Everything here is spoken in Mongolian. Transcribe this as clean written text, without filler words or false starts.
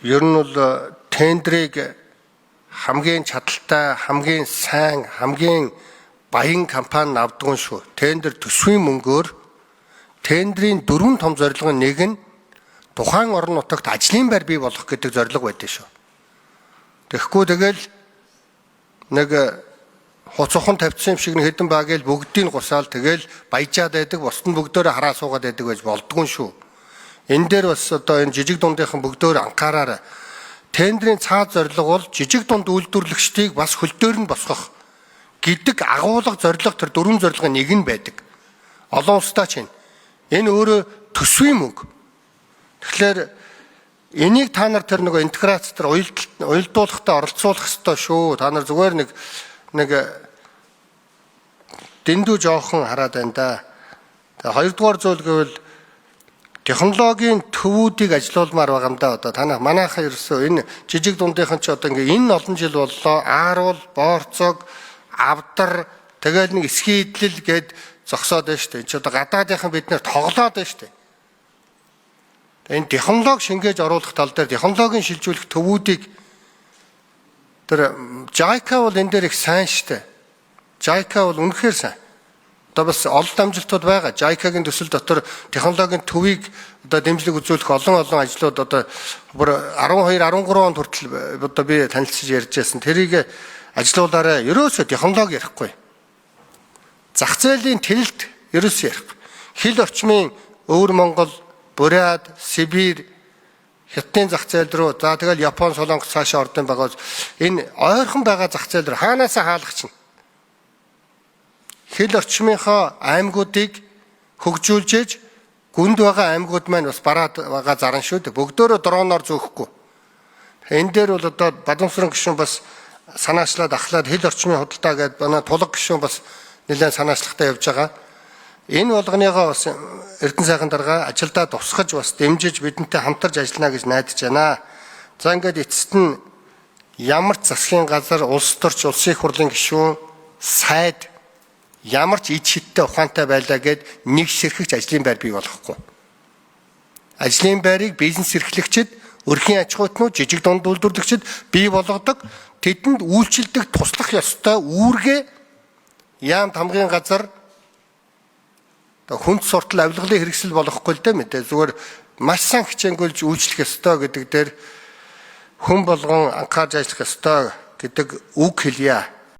ер нь бол тендрийг хамгийн чадaltaй, хамгийн сайн, хамгийн баян компани авдаггүй шүү. Тендер төсвийн мөнгөөр тендрийн 4 том зорилгын нэг нь тухайн орон нутагт ажлын байр бий болгох гэдэг зорилго байдаг шүү. Тэгэхгүй тэгэл нэг хуцухан тавьсан юм шиг нэг хэдэн багийг бүгдийг гусаал тэгэл баяжаад байдаг, бусд нь бүгдөө хараа суугаад байдаг гэж болдгоо шүү. Энэ дээр бас одоо энэ жижиг дундынхан бүгдөө анхаараарай. Тендрийн цаад зорилго бол жижиг дунд үйлдвэрлэгчдийг бас хөл дээр нь босгох гэдэг агуулга зорилго тэр 4 зорилгын нэг нь байдаг. Олон улстай чинь энэ өөрөө төсвийн мөнгө. Тэгэхээр энийг та нар тэр нөгөө интеграц тэр уялдуулахтаа оролцуулах ёстой шүү. Та нар зүгээр нэг дэндүү жоохон хараад байна да. Тэгээ хоёрдугаар зүйл гэвэл технологийн төвүүдийг ажилуулмаар байгаа юм да. Одоо танах манайхан ерөөсөө энэ жижиг дундынхан ч одоо ингээ энэ олон жил боллоо. Ааруул, Боорцог, Авдар тэгээд нэг эсхийдлэл гээд зогсоод байна шүү дээ. Энд ч одоо гадаадынхан бид нэр тоглоод байна шүү дээ. Энэ технологи шингээж оруулах тал дээр технологийн шилжүүлэх төвүүдийг тэр JICA бол энэ дээр их сайн шүү дээ. JICA бол үнэхээр сайн. Одоо бас олон амжилтууд байгаа. JICA-гийн төсөл дотор технологийн төвийг одоо дэмжлэг үзүүлэх олон ажлууд одоо 12-13 онд хүртэл одоо би танилцж ярьж байсан. Тэрийг ажилуулаарай. Ерөөсөө технологи ярихгүй. Зах зээлийн тэлэлт ерөөсөө ярихгүй. Хил орчмын өвөр Монгол, Бурят, Сибирь, Хятадын зах зээл рүү за тэгэл Япон, Солонгос цаашаа ордон байгаа. Энэ ойрхон байгаа зах зээл рүү хаанаасаа хаалгах чинь. Хил орчмынхоо аймагуудыг хөгжүүлж гүнд байгаа аймагуд маань бас бараад байгаа заран шүү дээ. Бүгдөө дроноор зөөхгүй. Энэ дээр бол одоо Бадамсран гишүүн бас санаачлаад ахлаад хил орчмын худалдаа гэдэг манай тулаг гишүүн бас нэлээд санаачлагтай явж байгаа. Энэ болгоныгоо бас Эрдэнэ сайхан дарга ажилдаа тусгаж бас дэмжиж бидэнтэй хамтарч ажиллана гэж найдаж байна. За ингээд эцэст нь ямар ч засгийн газар, улс төрч, улсын их хурлын гишүүн, сайд ямар ч ид шидтэй ухаантай байлаа гэд нэг ширхэгч ажлын байр бий болохгүй. Ажлын байрыг бизнес эрхлэгчид, өрхийн аж ахуйтнууд, жижиг дунд үйлдвэрлэгчид бий болгодог. Тэдэнд үйлчлдэг туслах ёстой үүргээ яамт хамгийн газар хүнд суртал авилгалын хэрэгсэл болохгүй л дээ мэдээ. Зүгээр маш сан хичээнгүйлж үйлчлэх ёстой гэдэг дээр хүн болгон анхаарч ажиллах ёстой гэдэг үг хэлье.